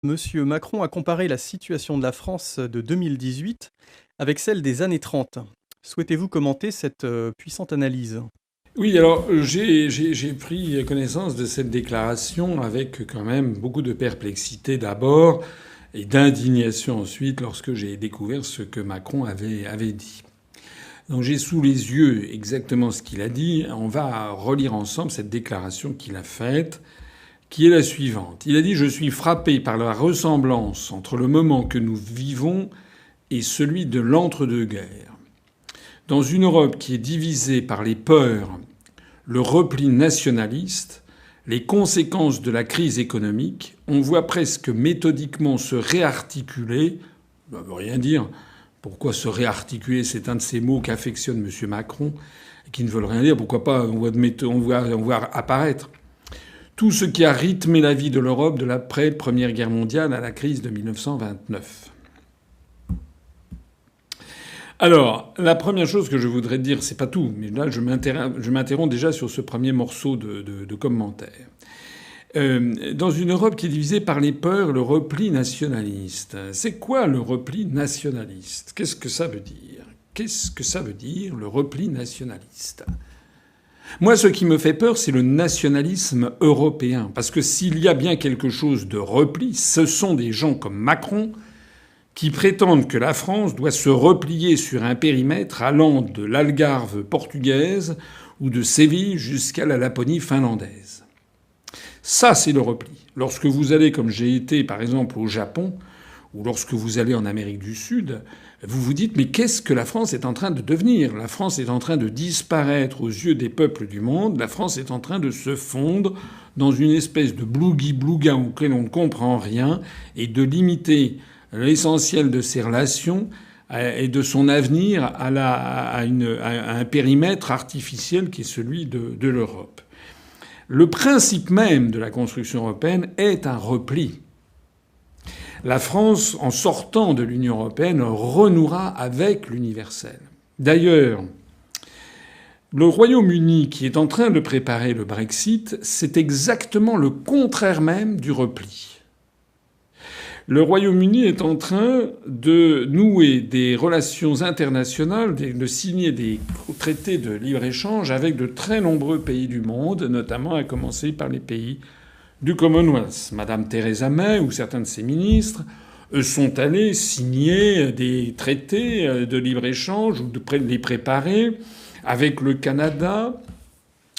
Monsieur Macron a comparé la situation de la France de 2018 avec celle des années 30. Souhaitez-vous commenter cette puissante analyse? Oui, alors j'ai pris connaissance de cette déclaration avec quand même beaucoup de perplexité d'abord et d'indignation ensuite lorsque j'ai découvert ce que Macron avait dit. Donc j'ai sous les yeux exactement ce qu'il a dit. On va relire ensemble cette déclaration qu'il a faite, qui est la suivante. Il a dit « Je suis frappé par la ressemblance entre le moment que nous vivons et celui de l'entre-deux-guerres. Dans une Europe qui est divisée par les peurs, le repli nationaliste, les conséquences de la crise économique, on voit presque méthodiquement se réarticuler. Ça ne veut rien dire. Pourquoi se réarticuler? C'est un de ces mots qu'affectionne M. Macron et qui ne veulent rien dire. Pourquoi pas on voit apparaître tout ce qui a rythmé la vie de l'Europe de l'après-Première Guerre mondiale à la crise de 1929. Alors, la première chose que je voudrais dire, c'est pas tout, mais là je m'interromps déjà sur ce premier morceau de commentaire. Dans une Europe qui est divisée par les peurs, le repli nationaliste. C'est quoi le repli nationaliste? Qu'est-ce que ça veut dire? Qu'est-ce que ça veut dire, le repli nationaliste? Moi, ce qui me fait peur, c'est le nationalisme européen. Parce que s'il y a bien quelque chose de repli, ce sont des gens comme Macron qui prétendent que la France doit se replier sur un périmètre allant de l'Algarve portugaise ou de Séville jusqu'à la Laponie finlandaise. Ça, c'est le repli. Lorsque vous allez, comme j'ai été par exemple au Japon, ou lorsque vous allez en Amérique du Sud, vous vous dites mais qu'est-ce que la France est en train de devenir? La France est en train de disparaître aux yeux des peuples du monde. La France est en train de se fondre dans une espèce de blougui-blouga auquel on ne comprend rien et de limiter l'essentiel de ses relations et de son avenir à un périmètre artificiel qui est celui de l'Europe. Le principe même de la construction européenne est un repli. La France, en sortant de l'Union européenne, renouera avec l'universel. D'ailleurs, le Royaume-Uni, qui est en train de préparer le Brexit, c'est exactement le contraire même du repli. Le Royaume-Uni est en train de nouer des relations internationales, de signer des traités de libre-échange avec de très nombreux pays du monde, notamment à commencer par les pays du Commonwealth. Madame Theresa May ou certains de ses ministres sont allés signer des traités de libre-échange ou de les préparer avec le Canada,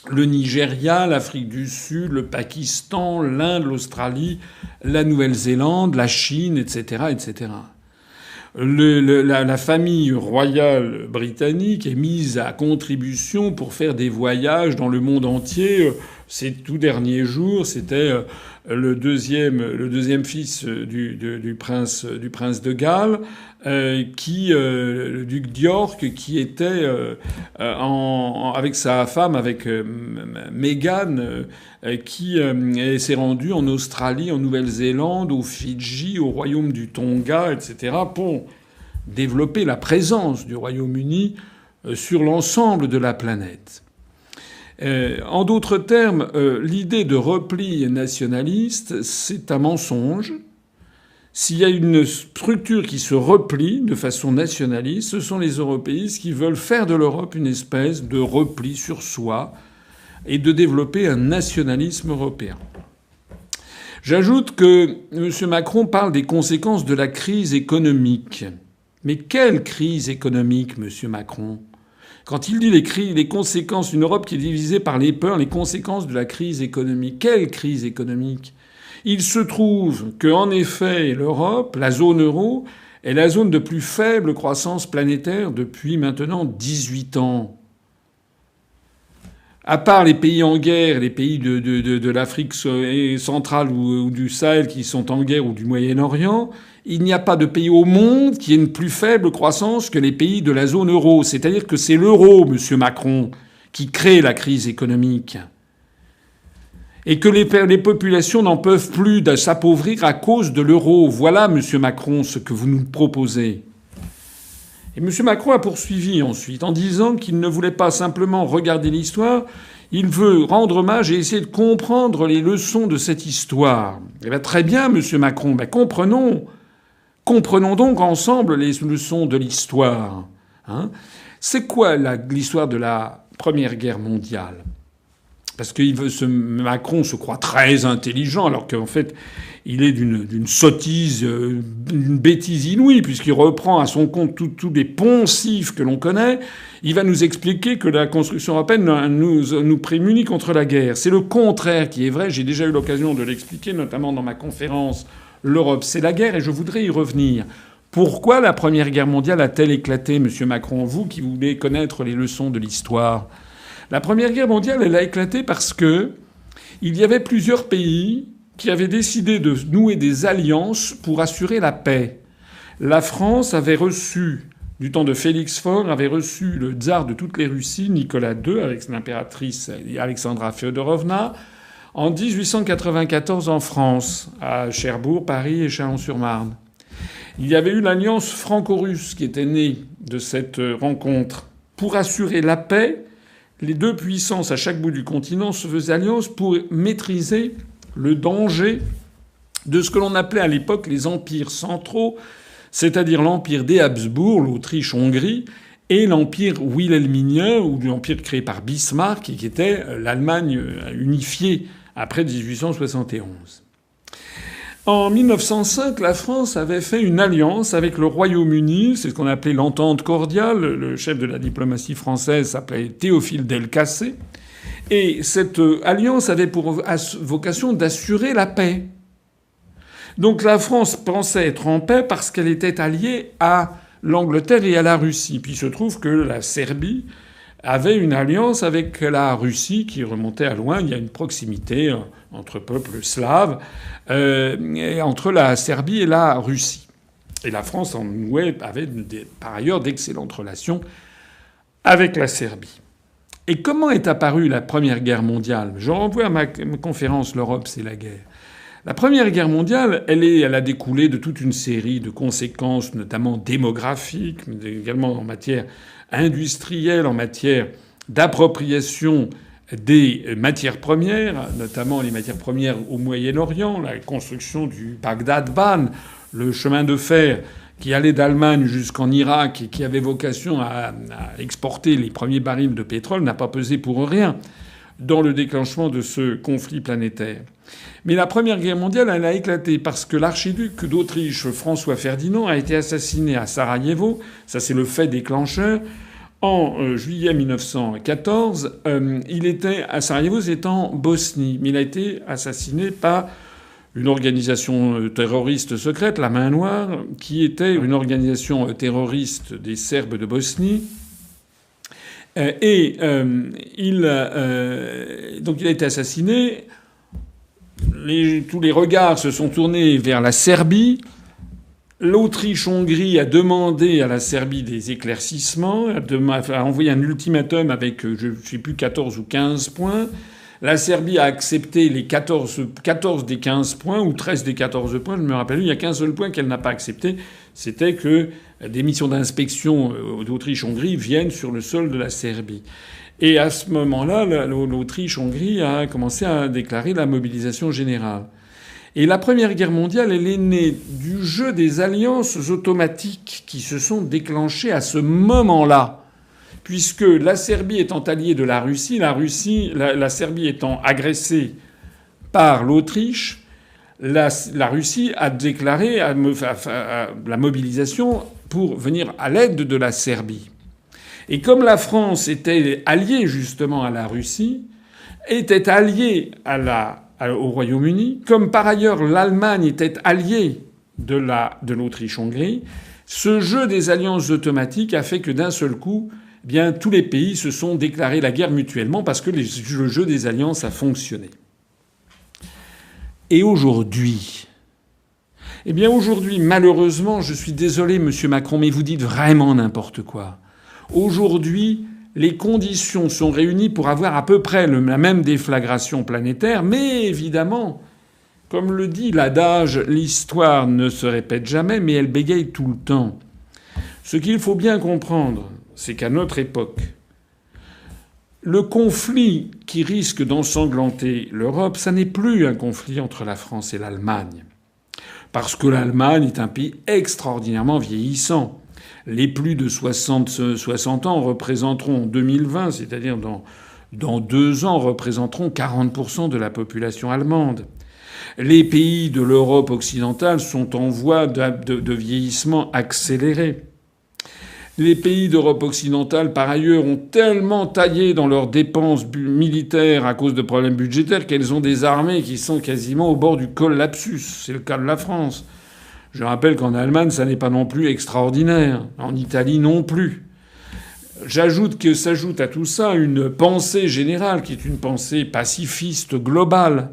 le Nigeria, l'Afrique du Sud, le Pakistan, l'Inde, l'Australie, la Nouvelle-Zélande, la Chine, etc., etc. La famille royale britannique est mise à contribution pour faire des voyages dans le monde entier. Ces tout derniers jours, c'était le deuxième fils du prince de Galles, le duc d'York, qui était avec sa femme, avec Meghan, qui s'est rendu en Australie, en Nouvelle-Zélande, aux Fidji, au royaume du Tonga, etc., pour développer la présence du Royaume-Uni sur l'ensemble de la planète. En d'autres termes, l'idée de repli nationaliste, c'est un mensonge. S'il y a une structure qui se replie de façon nationaliste, ce sont les européistes qui veulent faire de l'Europe une espèce de repli sur soi et de développer un nationalisme européen. J'ajoute que M. Macron parle des conséquences de la crise économique. Mais quelle crise économique, M. Macron? Quand il dit les conséquences, une Europe qui est divisée par les peurs, les conséquences de la crise économique. Quelle crise économique? Il se trouve que, en effet, l'Europe, la zone euro, est la zone de plus faible croissance planétaire depuis maintenant 18 ans. À part les pays en guerre, les pays de l'Afrique centrale ou du Sahel qui sont en guerre ou du Moyen-Orient, il n'y a pas de pays au monde qui ait une plus faible croissance que les pays de la zone euro. C'est-à-dire que c'est l'euro, monsieur Macron, qui crée la crise économique. Et que les populations n'en peuvent plus de s'appauvrir à cause de l'euro. Voilà, monsieur Macron, ce que vous nous proposez. Et M. Macron a poursuivi ensuite en disant qu'il ne voulait pas simplement regarder l'histoire, Il veut rendre hommage et essayer de comprendre les leçons de cette histoire. Eh bien, très bien, monsieur Macron. Ben, comprenons. Comprenons donc ensemble les leçons de l'histoire. Hein. C'est quoi l'histoire de la Première Guerre mondiale? Parce que Macron se croit très intelligent, alors qu'en fait, il est d'une sottise, d'une bêtise inouïe, puisqu'il reprend à son compte tous les poncifs que l'on connaît. Il va nous expliquer que la construction européenne nous prémunit contre la guerre. C'est le contraire qui est vrai. J'ai déjà eu l'occasion de l'expliquer, notamment dans ma conférence « L'Europe, c'est la guerre », et je voudrais y revenir. Pourquoi la Première Guerre mondiale a-t-elle éclaté, monsieur Macron, vous qui voulez connaître les leçons de l'histoire? La Première Guerre mondiale, elle a éclaté parce que il y avait plusieurs pays qui avaient décidé de nouer des alliances pour assurer la paix. La France avait reçu, du temps de Félix Faure, avait reçu le tsar de toutes les Russies, Nicolas II, avec l'impératrice Alexandra Fyodorovna, en 1894 en France, à Cherbourg, Paris et Chalon-sur-Marne. Il y avait eu l'alliance franco-russe qui était née de cette rencontre. Pour assurer la paix, les deux puissances à chaque bout du continent se faisaient alliance pour maîtriser le danger de ce que l'on appelait à l'époque les empires centraux, c'est-à-dire l'empire des Habsbourg, l'Autriche-Hongrie, et l'empire wilhelmien, ou l'empire créé par Bismarck, qui était l'Allemagne unifiée après 1871. En 1905, la France avait fait une alliance avec le Royaume-Uni, c'est ce qu'on appelait l'entente cordiale. Le chef de la diplomatie française s'appelait Théophile Delcassé. Et cette alliance avait pour vocation d'assurer la paix. Donc la France pensait être en paix parce qu'elle était alliée à l'Angleterre et à la Russie. Puis il se trouve que la Serbie avait une alliance avec la Russie qui remontait à loin. Il y a une proximité entre peuples slaves, entre la Serbie et la Russie. Et la France avait par ailleurs d'excellentes relations avec la Serbie. Et comment est apparue la Première Guerre mondiale? Je renvoie à ma conférence « L'Europe, c'est la guerre ». La Première Guerre mondiale, elle a découlé de toute une série de conséquences, notamment démographiques, mais également en matière industrielle, en matière d'appropriation des matières premières, notamment les matières premières au Moyen-Orient, la construction du Bagdad-Ban, le chemin de fer qui allait d'Allemagne jusqu'en Irak et qui avait vocation à exporter les premiers barils de pétrole n'a pas pesé pour rien dans le déclenchement de ce conflit planétaire. Mais la Première Guerre mondiale, elle a éclaté parce que l'archiduc d'Autriche, François Ferdinand, a été assassiné à Sarajevo. Ça, c'est le fait déclencheur. En juillet 1914, il était à Sarajevo, c'est en Bosnie. Mais il a été assassiné par une organisation terroriste secrète, la Main Noire, qui était une organisation terroriste des Serbes de Bosnie. Donc il a été assassiné. Tous les regards se sont tournés vers la Serbie. L'Autriche-Hongrie a demandé à la Serbie des éclaircissements, a envoyé un ultimatum avec, je ne sais plus, 14 ou 15 points. La Serbie a accepté les 14 des 15 points, ou 13 des 14 points, je me rappelle. Il n'y a qu'un seul point qu'elle n'a pas accepté, c'était que des missions d'inspection d'Autriche-Hongrie viennent sur le sol de la Serbie. Et à ce moment-là, l'Autriche-Hongrie a commencé à déclarer la mobilisation générale. Et la Première Guerre mondiale, elle est née du jeu des alliances automatiques qui se sont déclenchées à ce moment-là. Puisque la Serbie étant alliée de la Russie, la Serbie étant agressée par l'Autriche, la Russie a déclaré la mobilisation pour venir à l'aide de la Serbie. Et comme la France était alliée justement à la Russie, était alliée au Royaume-Uni, comme par ailleurs l'Allemagne était alliée de l'Autriche-Hongrie, ce jeu des alliances automatiques a fait que d'un seul coup, eh bien, tous les pays se sont déclarés la guerre mutuellement parce que le jeu des alliances a fonctionné. Et aujourd'hui, malheureusement, je suis désolé, monsieur Macron, mais vous dites vraiment n'importe quoi. Aujourd'hui, les conditions sont réunies pour avoir à peu près la même déflagration planétaire, mais évidemment, comme le dit l'adage, l'histoire ne se répète jamais, mais elle bégaye tout le temps. Ce qu'il faut bien comprendre, c'est qu'à notre époque, Le conflit qui risque d'ensanglanter l'Europe, ça n'est plus un conflit entre la France et l'Allemagne. Parce que l'Allemagne est un pays extraordinairement vieillissant. Les plus de 60 ans représenteront en 2020, c'est-à-dire dans 2 ans, représenteront 40% de la population allemande. Les pays de l'Europe occidentale sont en voie de vieillissement accéléré. Les pays d'Europe occidentale, par ailleurs, ont tellement taillé dans leurs dépenses militaires à cause de problèmes budgétaires qu'elles ont des armées qui sont quasiment au bord du collapsus. C'est le cas de la France. Je rappelle qu'en Allemagne, ça n'est pas non plus extraordinaire. En Italie non plus. J'ajoute que s'ajoute à tout ça une pensée générale qui est une pensée pacifiste globale.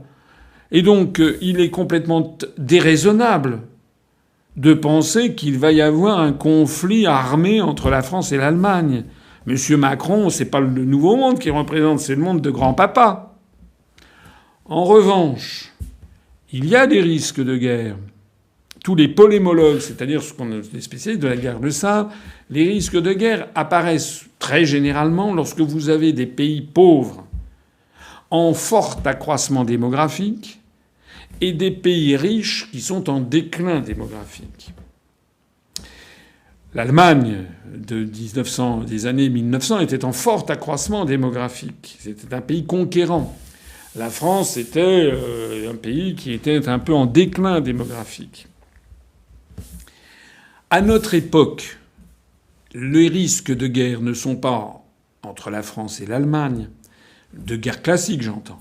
Et donc, il est complètement déraisonnable de penser qu'il va y avoir un conflit armé entre la France et l'Allemagne. Monsieur Macron, c'est pas le nouveau monde qu'il représente, c'est le monde de grand-papa. En revanche, il y a des risques de guerre. Tous les polémologues, c'est-à-dire les spécialistes de la guerre le savent, les risques de guerre apparaissent très généralement lorsque vous avez des pays pauvres en fort accroissement démographique et des pays riches qui sont en déclin démographique. L'Allemagne des années 1900 était en fort accroissement démographique. C'était un pays conquérant. La France était un pays qui était un peu en déclin démographique. À notre époque, les risques de guerre ne sont pas entre la France et l'Allemagne, de guerre classique j'entends.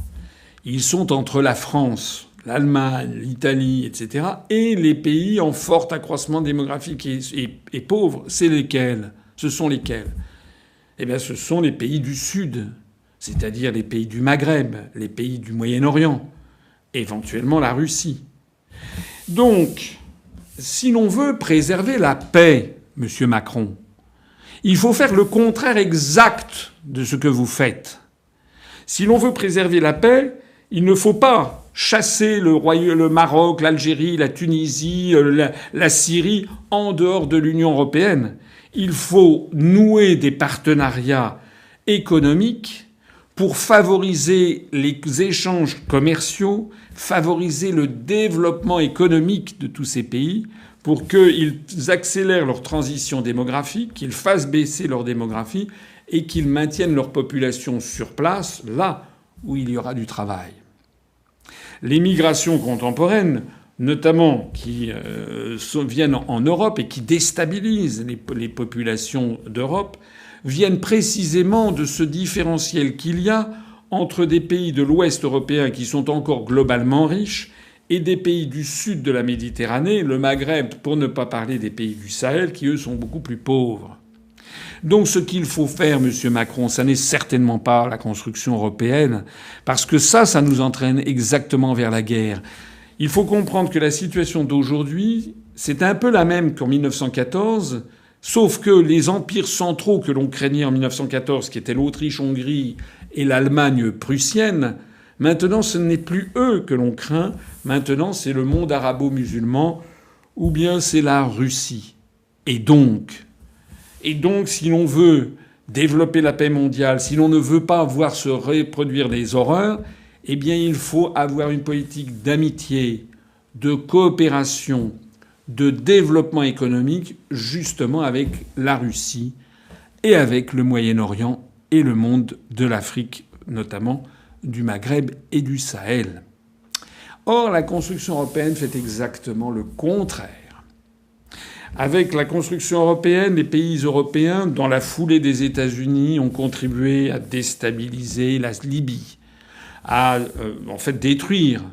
Ils sont entre la France, l'Allemagne, l'Italie, etc. et les pays en fort accroissement démographique et pauvres. C'est lesquels ? Ce sont lesquels ? Eh bien, ce sont les pays du Sud, c'est-à-dire les pays du Maghreb, les pays du Moyen-Orient, éventuellement la Russie. Donc, si l'on veut préserver la paix, monsieur Macron, il faut faire le contraire exact de ce que vous faites. Si l'on veut préserver la paix, il ne faut pas chasser le Maroc, l'Algérie, la Tunisie, la Syrie en dehors de l'Union européenne. Il faut nouer des partenariats économiques pour favoriser les échanges commerciaux, favoriser le développement économique de tous ces pays, pour qu'ils accélèrent leur transition démographique, qu'ils fassent baisser leur démographie et qu'ils maintiennent leur population sur place, là où il y aura du travail. Les migrations contemporaines, notamment qui viennent en Europe et qui déstabilisent les populations d'Europe, viennent précisément de ce différentiel qu'il y a entre des pays de l'Ouest européen qui sont encore globalement riches et des pays du sud de la Méditerranée, le Maghreb, pour ne pas parler des pays du Sahel, qui eux sont beaucoup plus pauvres. Donc ce qu'il faut faire, monsieur Macron, ça n'est certainement pas la construction européenne, parce que ça nous entraîne exactement vers la guerre. Il faut comprendre que la situation d'aujourd'hui, c'est un peu la même qu'en 1914, sauf que les empires centraux que l'on craignait en 1914, qui étaient l'Autriche-Hongrie et l'Allemagne prussienne, maintenant ce n'est plus eux que l'on craint, maintenant c'est le monde arabo-musulman, ou bien c'est la Russie. Et donc, si l'on veut développer la paix mondiale, si l'on ne veut pas voir se reproduire des horreurs, eh bien il faut avoir une politique d'amitié, de coopération, de développement économique, justement avec la Russie et avec le Moyen-Orient et le monde de l'Afrique, notamment du Maghreb et du Sahel. Or, la construction européenne fait exactement le contraire. Avec la construction européenne, les pays européens, dans la foulée des États-Unis, ont contribué à déstabiliser la Libye, à en fait détruire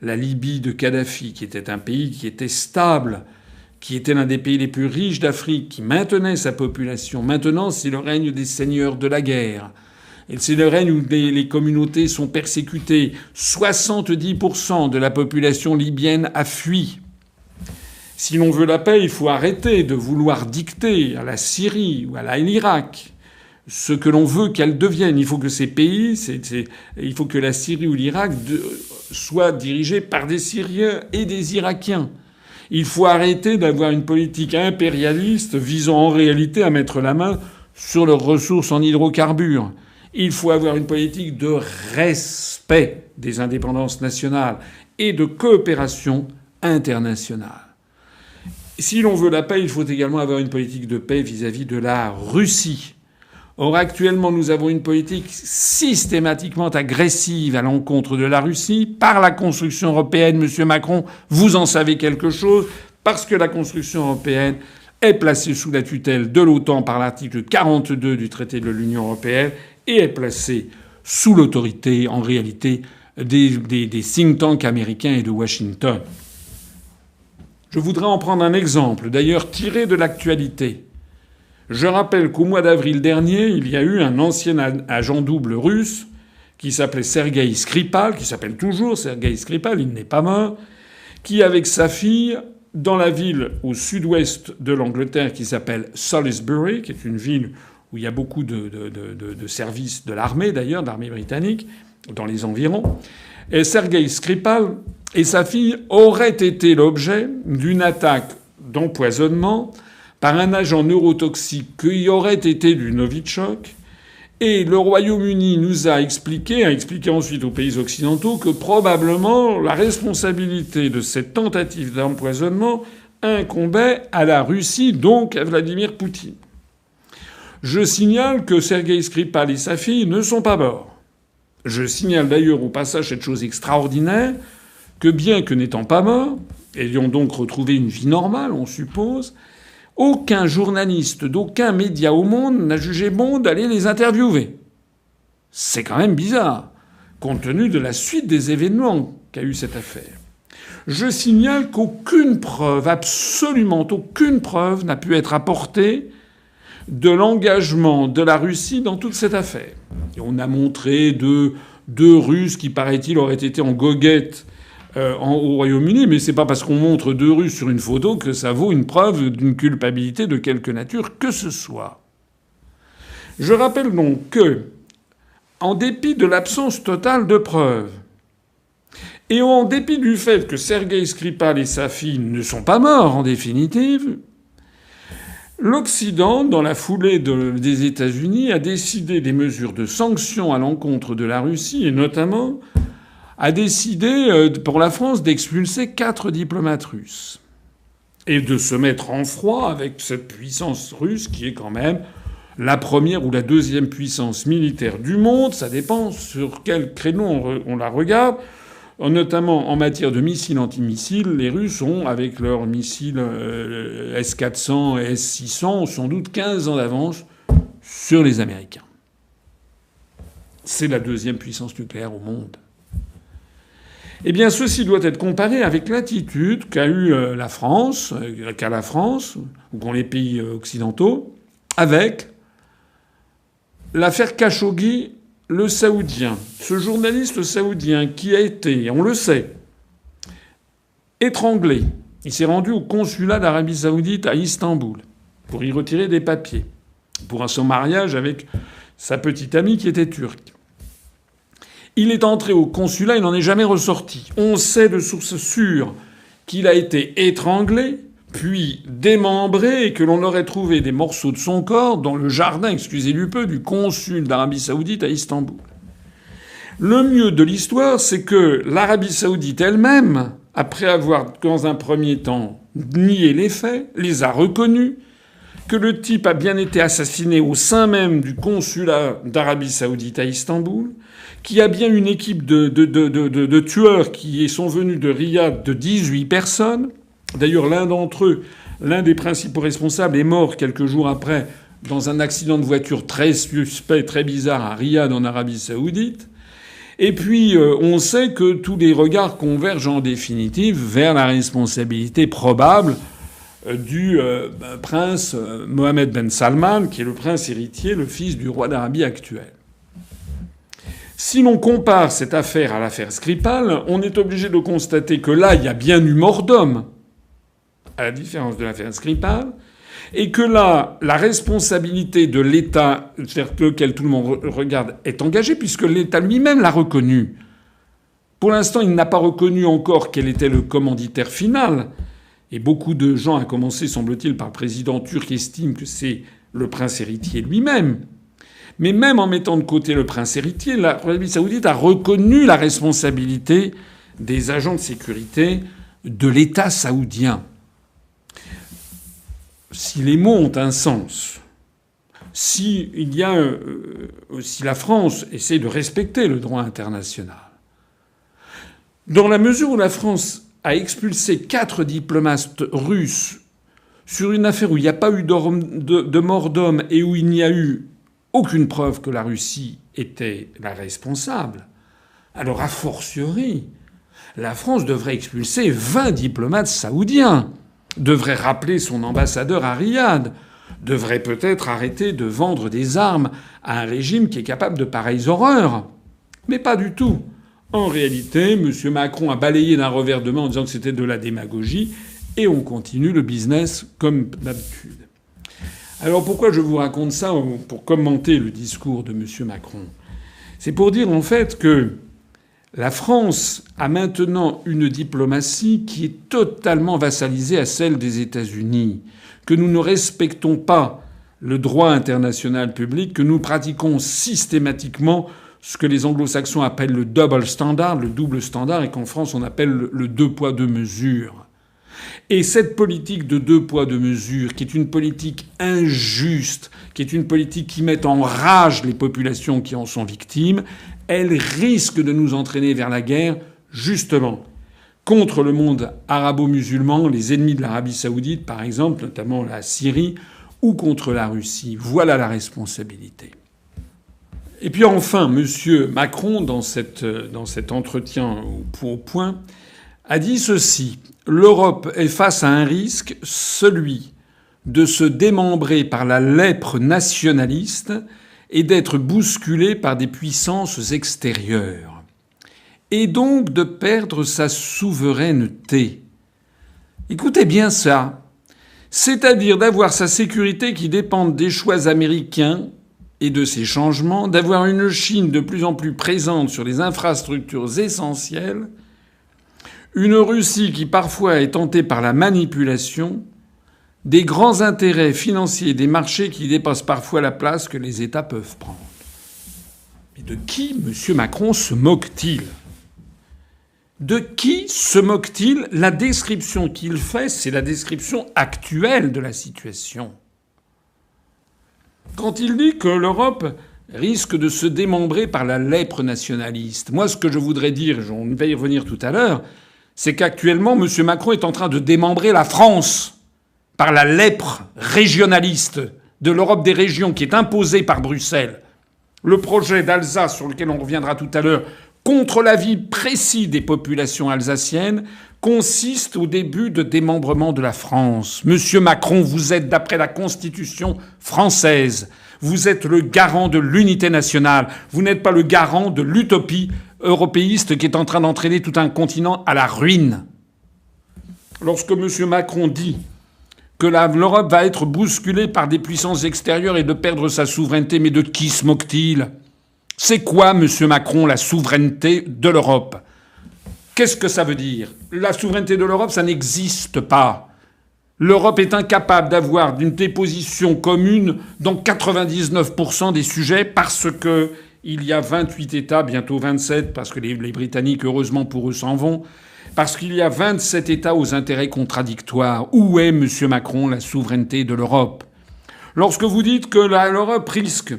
la Libye de Kadhafi, qui était un pays qui était stable, qui était l'un des pays les plus riches d'Afrique, qui maintenait sa population. Maintenant, c'est le règne des seigneurs de la guerre. Et c'est le règne où les communautés sont persécutées. 70% de la population libyenne a fui. Si l'on veut la paix, il faut arrêter de vouloir dicter à la Syrie ou à l'Irak ce que l'on veut qu'elles deviennent. Il faut que ces pays, il faut que la Syrie ou l'Irak soient dirigés par des Syriens et des Irakiens. Il faut arrêter d'avoir une politique impérialiste visant en réalité à mettre la main sur leurs ressources en hydrocarbures. Il faut avoir une politique de respect des indépendances nationales et de coopération internationale. Si l'on veut la paix, il faut également avoir une politique de paix vis-à-vis de la Russie. Or, actuellement, nous avons une politique systématiquement agressive à l'encontre de la Russie par la construction européenne. Monsieur Macron, vous en savez quelque chose, parce que la construction européenne est placée sous la tutelle de l'OTAN par l'article 42 du traité de l'Union européenne et est placée sous l'autorité, en réalité, des think tanks américains et de Washington. Je voudrais en prendre un exemple, d'ailleurs tiré de l'actualité. Je rappelle qu'au mois d'avril dernier, il y a eu un ancien agent double russe qui s'appelait Sergueï Skripal, qui s'appelle toujours Sergueï Skripal, il n'est pas mort, qui, avec sa fille, dans la ville au sud-ouest de l'Angleterre qui s'appelle Salisbury, qui est une ville où il y a beaucoup de services de l'armée, d'ailleurs, de l'armée britannique, dans les environs, et Sergueï Skripal et sa fille auraient été l'objet d'une attaque d'empoisonnement par un agent neurotoxique qui aurait été du Novichok. Et le Royaume-Uni nous a expliqué ensuite aux pays occidentaux que probablement la responsabilité de cette tentative d'empoisonnement incombait à la Russie, donc à Vladimir Poutine. Je signale que Sergueï Skripal et sa fille ne sont pas morts. Je signale d'ailleurs au passage cette chose extraordinaire, que bien que n'étant pas morts, ayant donc retrouvé une vie normale, on suppose, aucun journaliste d'aucun média au monde n'a jugé bon d'aller les interviewer. C'est quand même bizarre, compte tenu de la suite des événements qu'a eu cette affaire. Je signale qu'aucune preuve, absolument aucune preuve, n'a pu être apportée de l'engagement de la Russie dans toute cette affaire. Et on a montré deux Russes qui, paraît-il, auraient été en goguette au Royaume-Uni, mais c'est pas parce qu'on montre deux Russes sur une photo que ça vaut une preuve d'une culpabilité de quelque nature que ce soit. Je rappelle donc que, en dépit de l'absence totale de preuves, et en dépit du fait que Sergueï Skripal et sa fille ne sont pas morts en définitive, l'Occident, dans la foulée des États-Unis, a décidé des mesures de sanctions à l'encontre de la Russie, et notamment a décidé pour la France d'expulser 4 diplomates russes et de se mettre en froid avec cette puissance russe qui est quand même la première ou la deuxième puissance militaire du monde. Ça dépend sur quel créneau on la regarde. Notamment en matière de missiles antimissiles, les Russes ont, avec leurs missiles S-400 et S-600, ont sans doute 15 ans d'avance sur les Américains. C'est la deuxième puissance nucléaire au monde. Eh bien, ceci doit être comparé avec l'attitude qu'a eu la France, ou qu'ont les pays occidentaux, avec l'affaire Khashoggi, le Saoudien. Ce journaliste saoudien qui a été, on le sait, étranglé. Il s'est rendu au consulat d'Arabie Saoudite à Istanbul pour y retirer des papiers pour son mariage avec sa petite amie qui était turque. Il est entré au consulat, il n'en est jamais ressorti. On sait de sources sûres qu'il a été étranglé, puis démembré, et que l'on aurait trouvé des morceaux de son corps dans le jardin, excusez du peu, du consul d'Arabie Saoudite à Istanbul. Le mieux de l'histoire, c'est que l'Arabie Saoudite elle-même, après avoir, dans un premier temps, nié les faits, les a reconnus, que le type a bien été assassiné au sein même du consulat d'Arabie Saoudite à Istanbul, qu'il y a bien une équipe de tueurs qui sont venus de Riyad de 18 personnes. D'ailleurs, l'un d'entre eux, l'un des principaux responsables, est mort quelques jours après dans un accident de voiture très suspect, très bizarre à Riyad en Arabie Saoudite. Et puis, on sait que tous les regards convergent en définitive vers la responsabilité probable du prince Mohammed Ben Salman, qui est le prince héritier, le fils du roi d'Arabie actuel. Si l'on compare cette affaire à l'affaire Skripal, on est obligé de constater que là, il y a bien eu mort d'homme, à la différence de l'affaire Skripal, et que là, la responsabilité de l'État vers lequel tout le monde regarde est engagée, puisque l'État lui-même l'a reconnu. Pour l'instant, il n'a pas reconnu encore quel était le commanditaire final, et beaucoup de gens, à commencer, semble-t-il, par le président turc, estiment que c'est le prince héritier lui-même. Mais même en mettant de côté le prince héritier, l'Arabie saoudite a reconnu la responsabilité des agents de sécurité de l'État saoudien. Si les mots ont un sens, si la France essaie de respecter le droit international, dans la mesure où la France a expulsé 4 diplomates russes sur une affaire où il n'y a pas eu de mort d'homme et où il n'y a eu aucune preuve que la Russie était la responsable, alors a fortiori, la France devrait expulser 20 diplomates saoudiens, devrait rappeler son ambassadeur à Riyad, devrait peut-être arrêter de vendre des armes à un régime qui est capable de pareilles horreurs. Mais pas du tout. En réalité, M. Macron a balayé d'un revers de main en disant que c'était de la démagogie, et on continue le business comme d'habitude. Alors pourquoi je vous raconte ça pour commenter le discours de M. Macron ? C'est pour dire en fait que la France a maintenant une diplomatie qui est totalement vassalisée à celle des États-Unis, que nous ne respectons pas le droit international public, que nous pratiquons systématiquement ce que les anglo-saxons appellent le double standard, le double standard, et qu'en France on appelle le deux poids deux mesures. Et cette politique de deux poids deux mesures, qui est une politique injuste, qui est une politique qui met en rage les populations qui en sont victimes, elle risque de nous entraîner vers la guerre, justement, contre le monde arabo-musulman, les ennemis de l'Arabie saoudite, par exemple, notamment la Syrie, ou contre la Russie. Voilà la responsabilité. Et puis enfin, M. Macron, dans cet entretien au point, a dit ceci. L'Europe est face à un risque, celui de se démembrer par la lèpre nationaliste et d'être bousculée par des puissances extérieures, et donc de perdre sa souveraineté. Écoutez bien ça. C'est-à-dire d'avoir sa sécurité qui dépend des choix américains et de ces changements, d'avoir une Chine de plus en plus présente sur les infrastructures essentielles, une Russie qui parfois est tentée par la manipulation, des grands intérêts financiers des marchés qui dépassent parfois la place que les États peuvent prendre. Mais de qui M. Macron se moque-t-il ? De qui se moque-t-il ? La description qu'il fait, c'est la description actuelle de la situation. Quand il dit que l'Europe risque de se démembrer par la lèpre nationaliste, moi ce que je voudrais dire, on va y revenir tout à l'heure, c'est qu'actuellement M. Macron est en train de démembrer la France par la lèpre régionaliste de l'Europe des régions qui est imposée par Bruxelles. Le projet d'Alsace, sur lequel on reviendra tout à l'heure, contre l'avis précis des populations alsaciennes, consiste au début de démembrement de la France. Monsieur Macron, vous êtes, d'après la Constitution française, vous êtes le garant de l'unité nationale. Vous n'êtes pas le garant de l'utopie européiste qui est en train d'entraîner tout un continent à la ruine. Lorsque M. Macron dit que l'Europe va être bousculée par des puissances extérieures et de perdre sa souveraineté, mais de qui se moque-t-il ? C'est quoi, M. Macron, la souveraineté de l'Europe ? Qu'est-ce que ça veut dire ? La souveraineté de l'Europe, ça n'existe pas. L'Europe est incapable d'avoir une déposition commune dans 99% des sujets parce que il y a 28 États, bientôt 27, parce que les Britanniques, heureusement pour eux, s'en vont, parce qu'il y a 27 États aux intérêts contradictoires. Où est, M. Macron, la souveraineté de l'Europe ? Lorsque vous dites que l'Europe risque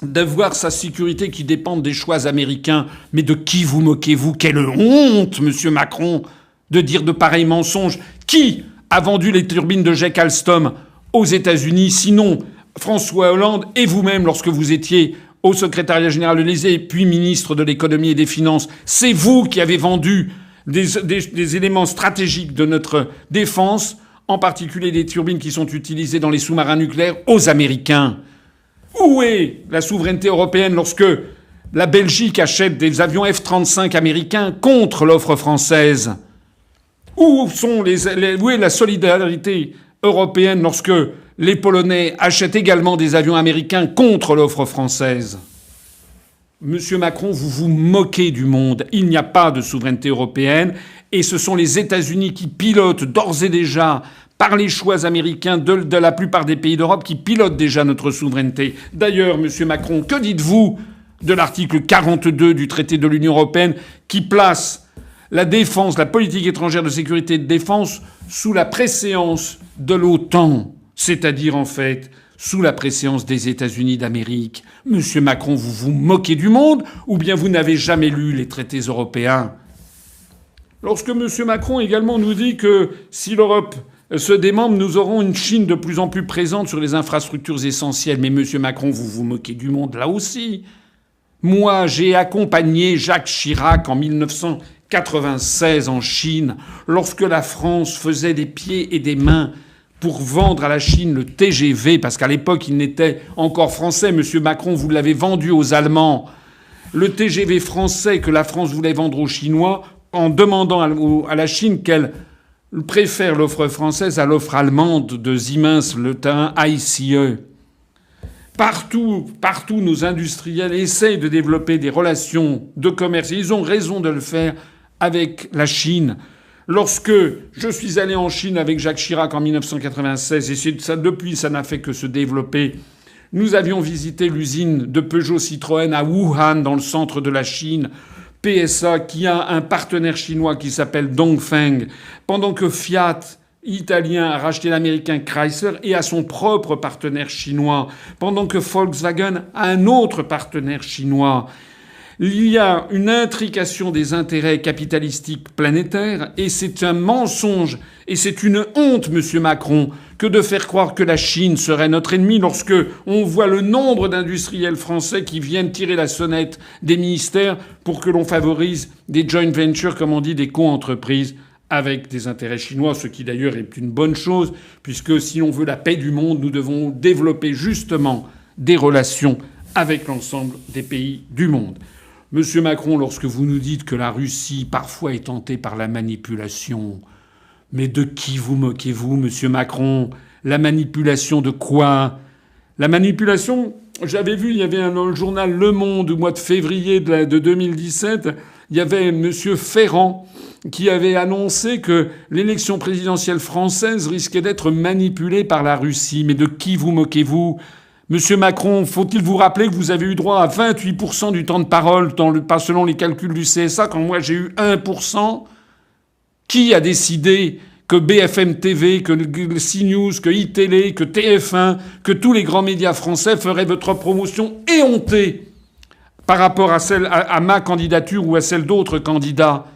d'avoir sa sécurité qui dépend des choix américains, mais de qui vous moquez-vous ? Quelle honte, M. Macron, de dire de pareils mensonges. Qui a vendu les turbines de GEC Alstom aux États-Unis, sinon François Hollande et vous-même lorsque vous étiez au secrétariat général de l'Élysée, puis ministre de l'économie et des finances. C'est vous qui avez vendu des éléments stratégiques de notre défense, en particulier des turbines qui sont utilisées dans les sous-marins nucléaires, aux Américains. Où est la souveraineté européenne lorsque la Belgique achète des avions F-35 américains contre l'offre française ? Où est la solidarité européenne lorsque les Polonais achètent également des avions américains contre l'offre française ? Monsieur Macron, vous vous moquez du monde. Il n'y a pas de souveraineté européenne et ce sont les États-Unis qui pilotent d'ores et déjà par les choix américains de la plupart des pays d'Europe qui pilotent déjà notre souveraineté. D'ailleurs, Monsieur Macron, que dites-vous de l'article 42 du traité de l'Union européenne qui place la défense, la politique étrangère de sécurité et de défense sous la préséance de l'OTAN, c'est-à-dire en fait sous la préséance des États-Unis d'Amérique. Monsieur Macron, vous vous moquez du monde ou bien vous n'avez jamais lu les traités européens? Lorsque Monsieur Macron également nous dit que si l'Europe se démembre, nous aurons une Chine de plus en plus présente sur les infrastructures essentielles. Mais Monsieur Macron, vous vous moquez du monde là aussi. Moi, j'ai accompagné Jacques Chirac en 1996 en Chine, lorsque la France faisait des pieds et des mains pour vendre à la Chine le TGV, parce qu'à l'époque, il n'était encore français. Monsieur Macron, vous l'avez vendu aux Allemands. Le TGV français que la France voulait vendre aux Chinois en demandant à la Chine qu'elle préfère l'offre française à l'offre allemande de Siemens, le train ICE. Partout, nos industriels essayent de développer des relations de commerce. Et ils ont raison de le faire avec la Chine. Lorsque je suis allé en Chine avec Jacques Chirac en 1996, et ça, depuis, ça n'a fait que se développer, nous avions visité l'usine de Peugeot Citroën à Wuhan, dans le centre de la Chine, PSA, qui a un partenaire chinois qui s'appelle Dongfeng, pendant que Fiat, italien, a racheté l'américain Chrysler et a son propre partenaire chinois, pendant que Volkswagen a un autre partenaire chinois. Il y a une intrication des intérêts capitalistiques planétaires et c'est un mensonge et c'est une honte, Monsieur Macron, que de faire croire que la Chine serait notre ennemi lorsque on voit le nombre d'industriels français qui viennent tirer la sonnette des ministères pour que l'on favorise des joint ventures, comme on dit, des co-entreprises avec des intérêts chinois, ce qui d'ailleurs est une bonne chose, puisque si on veut la paix du monde, nous devons développer justement des relations avec l'ensemble des pays du monde. Monsieur Macron, lorsque vous nous dites que la Russie parfois est tentée par la manipulation, mais de qui vous moquez-vous, Monsieur Macron? La manipulation de quoi? La manipulation, j'avais vu, il y avait dans le journal Le Monde au mois de février de 2017, il y avait Monsieur Ferrand qui avait annoncé que l'élection présidentielle française risquait d'être manipulée par la Russie. Mais de qui vous moquez-vous? Monsieur Macron, faut-il vous rappeler que vous avez eu droit à 28% du temps de parole selon les calculs du CSA, quand moi j'ai eu 1%? Qui a décidé que BFM TV, que CNews, que iTélé, que TF1, que tous les grands médias français feraient votre promotion éhontée par rapport à ma candidature ou à celle d'autres candidats?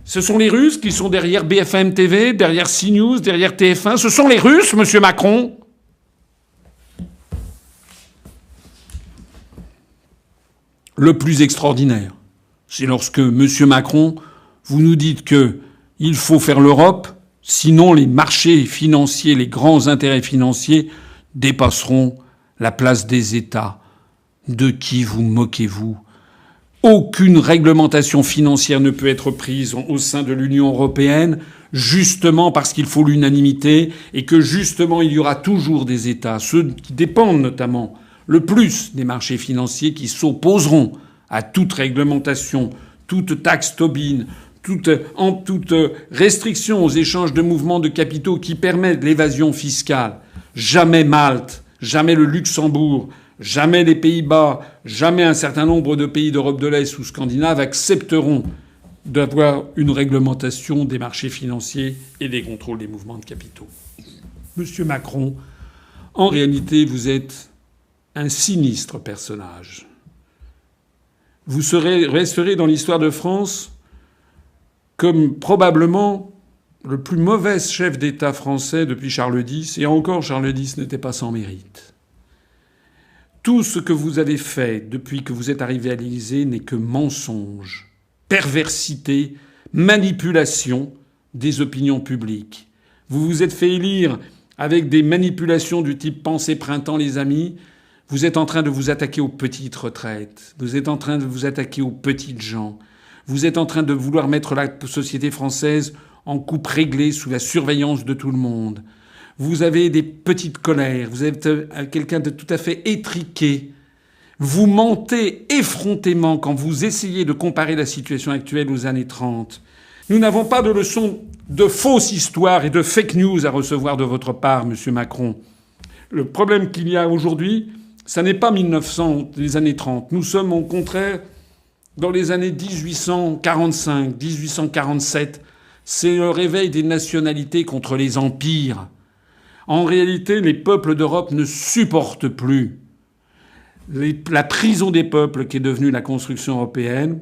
Ce sont les Russes qui sont derrière BFM TV, derrière CNews, derrière TF1. Ce sont les Russes, Monsieur Macron. Le plus extraordinaire, c'est lorsque, Monsieur Macron, vous nous dites que il faut faire l'Europe, sinon les marchés financiers, les grands intérêts financiers dépasseront la place des États. De qui vous moquez-vous? Aucune réglementation financière ne peut être prise au sein de l'Union européenne, justement parce qu'il faut l'unanimité et que justement il y aura toujours des États, ceux qui dépendent notamment le plus des marchés financiers, qui s'opposeront à toute réglementation, toute taxe Tobin, toute restriction aux échanges de mouvements de capitaux qui permettent l'évasion fiscale. Jamais Malte, jamais le Luxembourg, jamais les Pays-Bas, jamais un certain nombre de pays d'Europe de l'Est ou scandinaves accepteront d'avoir une réglementation des marchés financiers et des contrôles des mouvements de capitaux. Monsieur Macron, en réalité, vous êtes un sinistre personnage. Vous resterez dans l'histoire de France comme probablement le plus mauvais chef d'État français depuis Charles X, et encore Charles X n'était pas sans mérite. Tout ce que vous avez fait depuis que vous êtes arrivé à l'Élysée n'est que mensonge, perversité, manipulation des opinions publiques. Vous vous êtes fait élire avec des manipulations du type Pensez printemps, les amis. Vous êtes en train de vous attaquer aux petites retraites. Vous êtes en train de vous attaquer aux petites gens. Vous êtes en train de vouloir mettre la société française en coupe réglée sous la surveillance de tout le monde. Vous avez des petites colères. Vous êtes quelqu'un de tout à fait étriqué. Vous mentez effrontément quand vous essayez de comparer la situation actuelle aux années 30. Nous n'avons pas de leçons de fausse histoire et de fake news à recevoir de votre part, monsieur Macron. Le problème qu'il y a aujourd'hui, ça n'est pas 1900, les années 30. Nous sommes au contraire dans les années 1845, 1847. C'est le réveil des nationalités contre les empires. En réalité, les peuples d'Europe ne supportent plus la prison des peuples qui est devenue la construction européenne,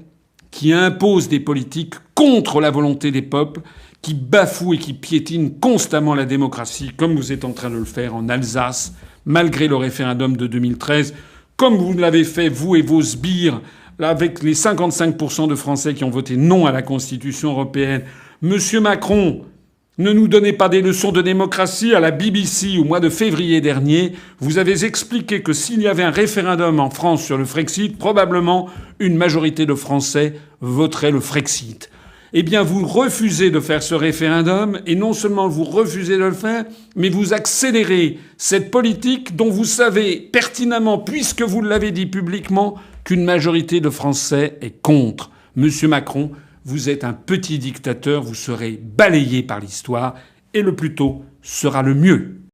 qui impose des politiques contre la volonté des peuples, qui bafoue et qui piétine constamment la démocratie, comme vous êtes en train de le faire en Alsace, malgré le référendum de 2013, comme vous l'avez fait, vous et vos sbires, avec les 55% de Français qui ont voté non à la Constitution européenne. Monsieur Macron, ne nous donnez pas des leçons de démocratie. À la BBC, au mois de février dernier, vous avez expliqué que s'il y avait un référendum en France sur le Frexit, probablement une majorité de Français voterait le Frexit. Eh bien, vous refusez de faire ce référendum, et non seulement vous refusez de le faire, mais vous accélérez cette politique dont vous savez pertinemment, puisque vous l'avez dit publiquement, qu'une majorité de Français est contre. Monsieur Macron, vous êtes un petit dictateur, vous serez balayé par l'histoire, et le plus tôt sera le mieux.